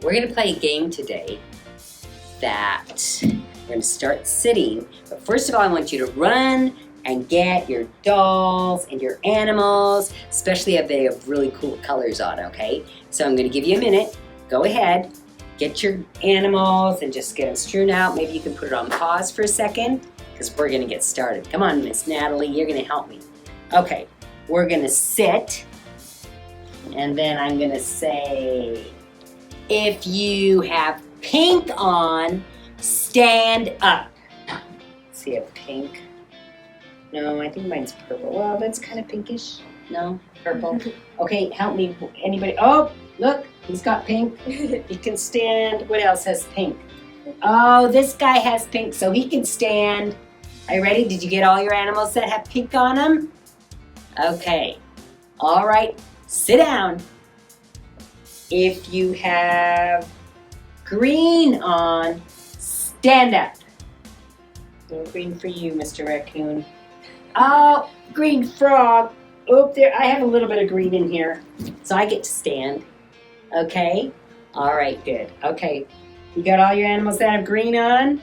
we're going to play a game today that we're going to start sitting. But first of all, I want you to run and get your dolls and your animals, especially if they have really cool colors on, okay? So I'm going to give you a minute. Go ahead, get your animals and just get them strewn out. Maybe you can put it on pause for a second because we're going to get started. Come on, Miss Natalie, you're going to help me. Okay, we're going to sit, and then I'm going to say, if you have pink on, stand up. See, I have pink. No, I think mine's purple. Well, that's kind of pinkish. No, purple. Okay, help me. Anybody? Oh, look, he's got pink. He can stand. What else has pink? Oh, this guy has pink, so he can stand. Are you ready? Did you get all your animals that have pink on them? Okay. All right, sit down. If you have green on, stand up. No green for you, Mr. Raccoon. Oh, green frog. Oop, there, I have a little bit of green in here, so I get to stand. Okay? All right, good. Okay, you got all your animals that have green on?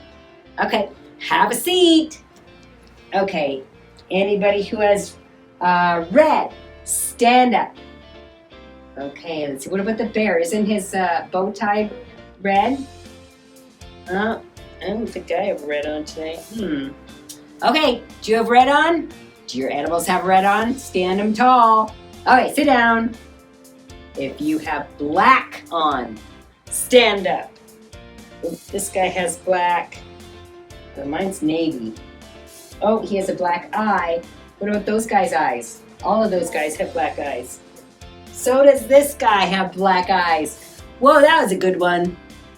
Okay, have a seat. Okay, anybody who has red, stand up. Okay, let's see. What about the bear? Isn't his bow tie red? I don't think I have red on today. Okay, do you have red on? Do your animals have red on? Stand them tall. Okay, sit down. If you have black on, stand up. This guy has black. Mine's navy. Oh, he has a black eye. What about those guys' eyes? All of those guys have black eyes. So does this guy have black eyes. Whoa, that was a good one.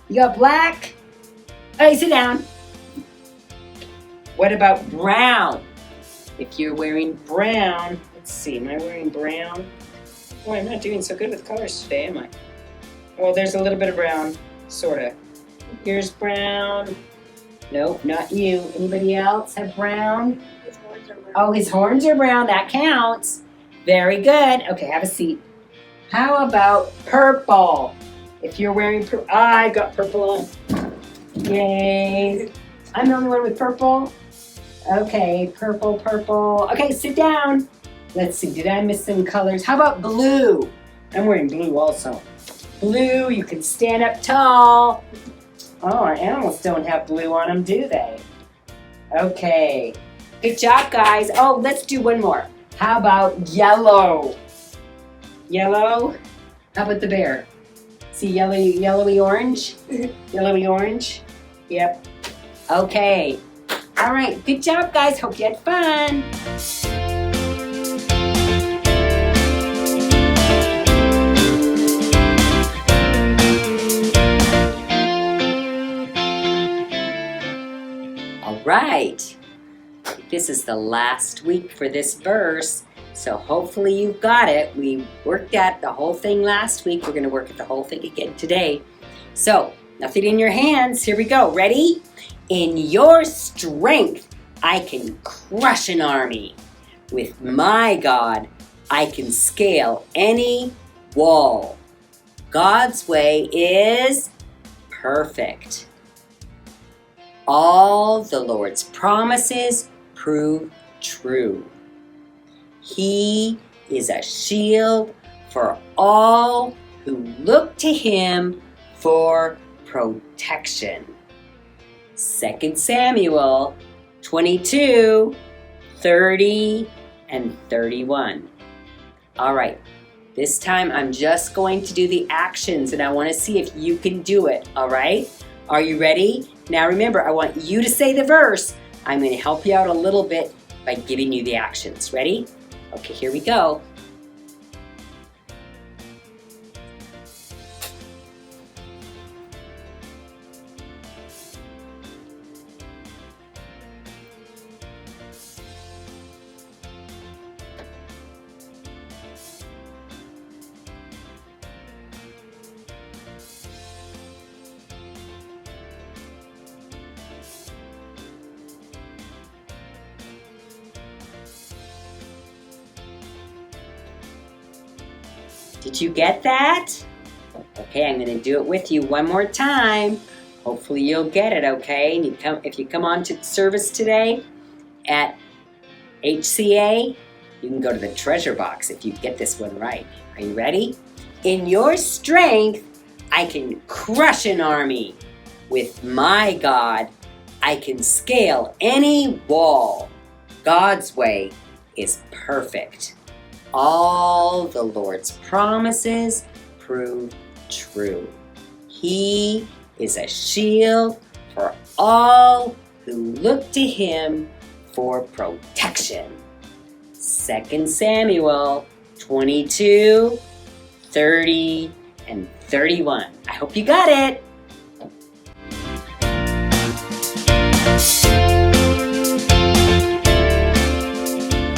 You got black? Hey, sit down. What about brown? If you're wearing brown, let's see, am I wearing brown? Oh, I'm not doing so good with colors today, am I? Well, there's a little bit of brown, sorta. Here's brown. Nope, not you. Anybody else have brown? His horns are brown. Oh, his horns are brown, that counts. Very good. Okay, have a seat. How about purple? If you're wearing purple, I got purple on. Yay. I'm the only one with purple. Okay, purple, purple. Okay, sit down. Let's see, did I miss some colors? How about blue? I'm wearing blue also. Blue, you can stand up tall. Oh, our animals don't have blue on them, do they? Okay, good job, guys. Oh, let's do one more. How about yellow? Yellow? How about the bear? See yellowy orange? Yellowy orange? Yep. Okay. All right, good job, guys. Hope you had fun. All right. This is the last week for this verse, so hopefully you've got it. We worked at the whole thing last week. We're going to work at the whole thing again today. So, nothing in your hands. Here we go. Ready? In your strength, I can crush an army. With my God, I can scale any wall. God's way is perfect. All the Lord's promises prove true. He is a shield for all who look to Him for protection. 2 Samuel 22, 30, and 31. All right, this time I'm just going to do the actions and I want to see if you can do it, all right? Are you ready? Now remember, I want you to say the verse. I'm going to help you out a little bit by giving you the actions. Ready? Okay, here we go. Did you get that? Okay, I'm going to do it with you one more time. Hopefully you'll get it, okay? And if you come on to service today at HCA, you can go to the treasure box if you get this one right. Are you ready? In your strength, I can crush an army. With my God, I can scale any wall. God's way is perfect. All the Lord's promises prove true. He is a shield for all who look to him for protection. 2 Samuel 22, 30, and 31. I hope you got it.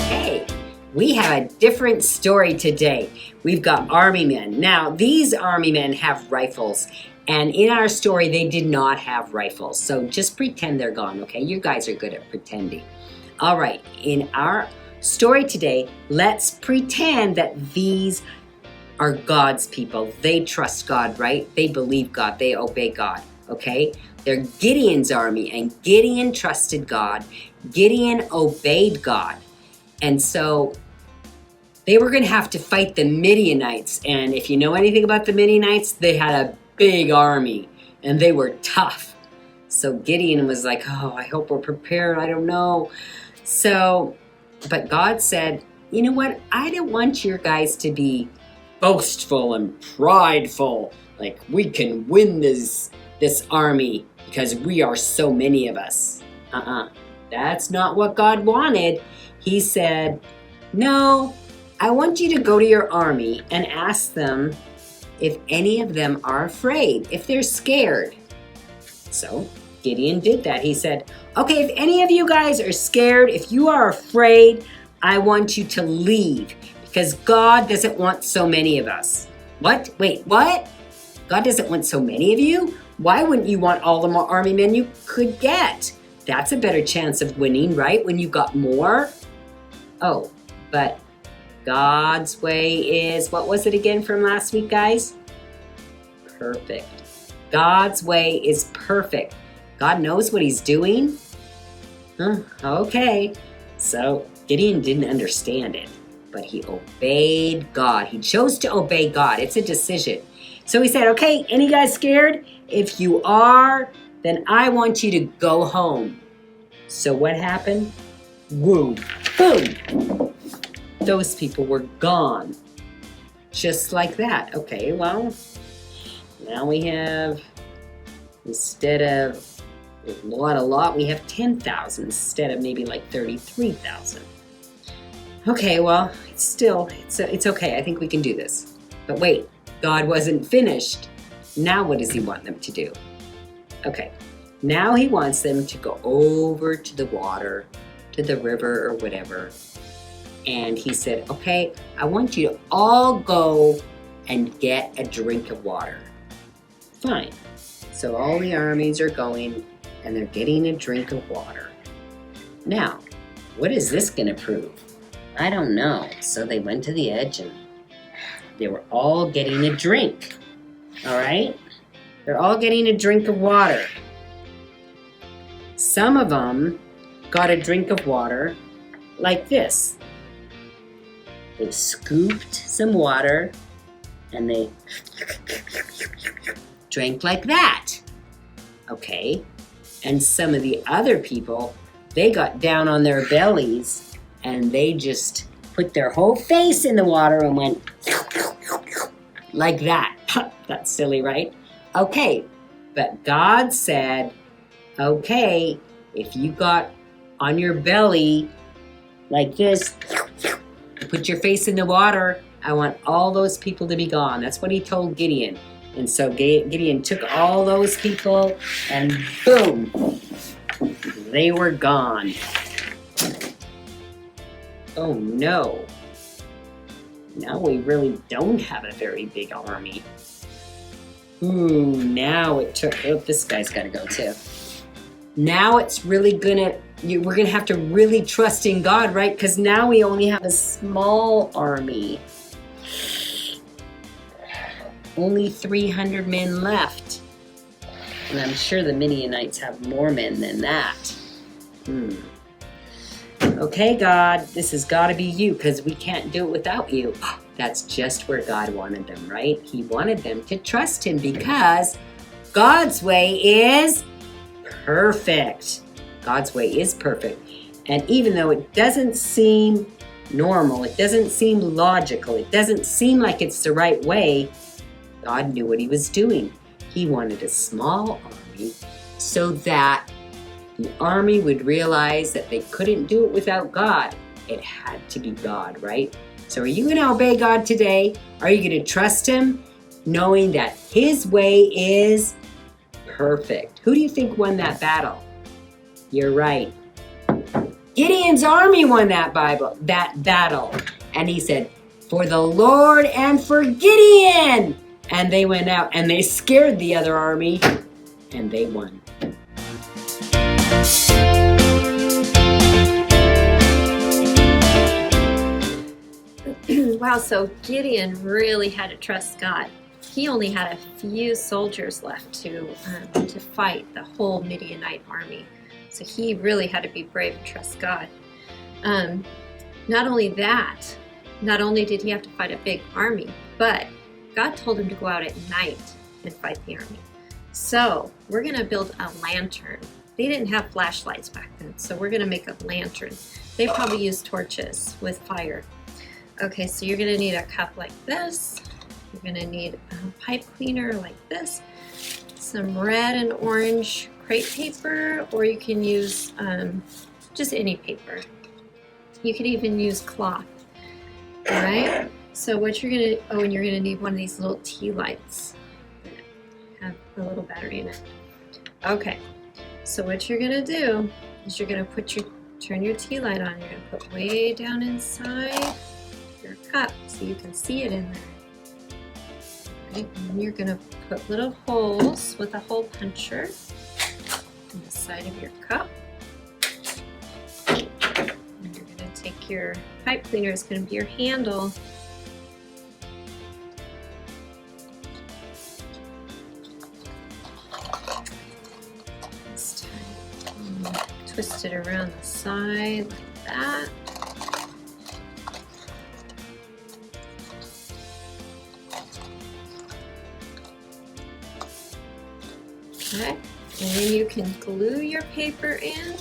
Hey, we have a different story today. We've got army men. Now, these army men have rifles. And in our story, they did not have rifles. So just pretend they're gone, okay? You guys are good at pretending. All right, in our story today, let's pretend that these are God's people. They trust God, right? They believe God. They obey God, okay? They're Gideon's army, and Gideon trusted God. Gideon obeyed God. And so they were going to have to fight the Midianites. And if you know anything about the Midianites, they had a big army, and they were tough. So Gideon was like, oh, I hope we're prepared. I don't know. But God said, you know what? I don't want your guys to be boastful and prideful. Like, we can win this army because we are so many of us. That's not what God wanted. He said, no, I want you to go to your army and ask them if any of them are afraid, if they're scared. So Gideon did that. He said, okay, if any of you guys are scared, if you are afraid, I want you to leave because God doesn't want so many of us. What? Wait, what? God doesn't want so many of you? Why wouldn't you want all the more army men you could get? That's a better chance of winning, right? When you got more? Oh, but God's way is, what was it again from last week, guys? Perfect. God's way is perfect. God knows what he's doing. Okay. So Gideon didn't understand it, but he obeyed God. He chose to obey God. It's a decision. So he said, okay, any guys scared? If you are, then I want you to go home. So what happened? Boom. Those people were gone. Just like that. Okay, well, now we have, instead of a lot, we have 10,000 instead of maybe like 33,000. Okay, well, it's okay. I think we can do this. But wait, God wasn't finished. Now what does he want them to do? Okay, now he wants them to go over to the water, to the river or whatever. And he said, okay, I want you to all go and get a drink of water. Fine. So all the armies are going and they're getting a drink of water. Now, what is this going to prove? I don't know. So they went to the edge and they were all getting a drink. All right? They're all getting a drink of water. Some of them got a drink of water like this. They scooped some water and they drank like that. Okay. And some of the other people, they got down on their bellies and they just put their whole face in the water and went like that. That's silly, right? Okay. But God said, okay, if you got on your belly like this, put your face in the water, I want all those people to be gone. That's what he told Gideon. And so Gideon took all those people and boom, they were gone. Oh no. Now we really don't have a very big army. Ooh, now it took, oh, this guy's gotta go too. Now it's really we're gonna have to really trust in God, right? Because now we only have a small army. only 300 men left. And I'm sure the Midianites have more men than that. Okay, God, this has got to be you because we can't do it without you. That's just where God wanted them, right? He wanted them to trust him because God's way is perfect. God's way is perfect. And even though it doesn't seem normal, it doesn't seem logical, it doesn't seem like it's the right way, God knew what he was doing. He wanted a small army so that the army would realize that they couldn't do it without God. It had to be God, right? So are you going to obey God today? Are you going to trust him, knowing that his way is perfect? Who do you think won that battle? You're right. Gideon's army won that battle. And he said, "For the Lord and for Gideon." And they went out and they scared the other army and they won. Wow, so Gideon really had to trust God. He only had a few soldiers left to fight the whole Midianite army. So he really had to be brave and trust God. Not only did he have to fight a big army, but God told him to go out at night and fight the army. So we're going to build a lantern. They didn't have flashlights back then, so we're going to make a lantern. They probably used torches with fire. Okay, so you're going to need a cup like this. You're going to need a pipe cleaner like this, some red and orange crepe paper, or you can use just any paper. You could even use cloth. All right, so what you're going to, and you're going to need one of these little tea lights that have a little battery in it. Okay, so what you're going to do is you're going to turn your tea light on. You're going to put way down inside your cup so you can see it in there. Right? And then you're going to put little holes with a hole puncher on the side of your cup. And you're going to take your pipe cleaner, it's going to be your handle. This time, twist it around the side like that. Okay, and then you can glue your paper in,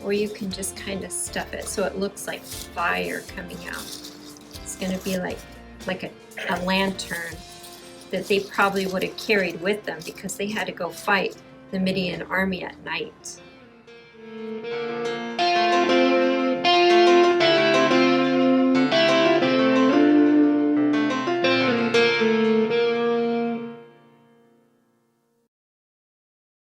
or you can just kind of stuff it so it looks like fire coming out. It's going to be like a lantern that they probably would have carried with them because they had to go fight the Midian army at night.